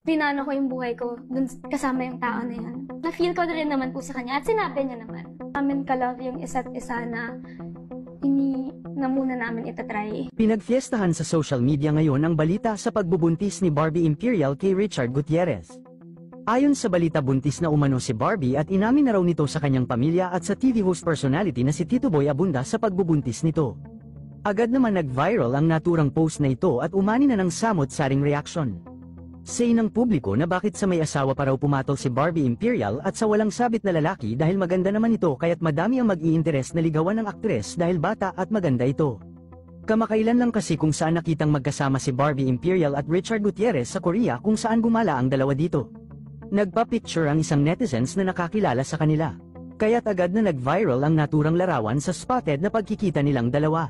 Plinano ko yung buhay ko dun kasama yung tao na yun. Na-feel ko na rin naman po sa kanya at sinabi niya naman. Namin ka-love yung isa't isa na hindi na muna namin itatry. Pinagfiestahan sa social media ngayon ang balita sa pagbubuntis ni Barbie Imperial kay Richard Gutierrez. Ayon sa balita, buntis na umano si Barbie at inamin na raw nito sa kanyang pamilya at sa TV host personality na si Tito Boy Abunda sa pagbubuntis nito. Agad naman nag-viral ang naturang post na ito at umani na ng samot-saring reaksyon. Say ng publiko na bakit sa may asawa pa raw pumatol si Barbie Imperial at sa walang sabit na lalaki dahil maganda naman ito kaya't madami ang mag-iinteres na ligawan ng aktres dahil bata at maganda ito. Kamakailan lang kasi kung saan nakitang magkasama si Barbie Imperial at Richard Gutierrez sa Korea kung saan gumala ang dalawa dito. Nagpa-picture ang isang netizens na nakakilala sa kanila. Kaya't agad na nag-viral ang naturang larawan sa spotted na pagkikita nilang dalawa.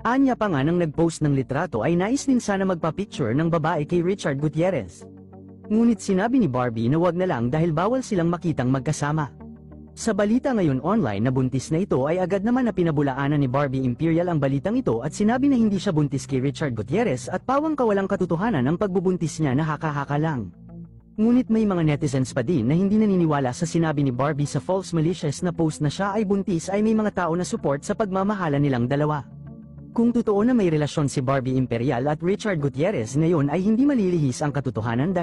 Anya pa nga nang nag-post ng litrato ay nais din sana magpa-picture ng babae kay Richard Gutierrez. Ngunit sinabi ni Barbie na wag na lang dahil bawal silang makitang magkasama. Sa balita ngayon online na buntis na ito ay agad naman na pinabulaanan ni Barbie Imperial ang balitang ito at sinabi na hindi siya buntis kay Richard Gutierrez at pawang kawalang katotohanan ang pagbubuntis niya na haka-haka lang. Ngunit may mga netizens pa din na hindi naniniwala sa sinabi ni Barbie sa false malicious na post na siya ay buntis ay may mga tao na support sa pagmamahala nilang dalawa. Kung totoo na may relasyon si Barbie Imperial at Richard Gutierrez ngayon ay hindi malilihis ang katotohanan dahil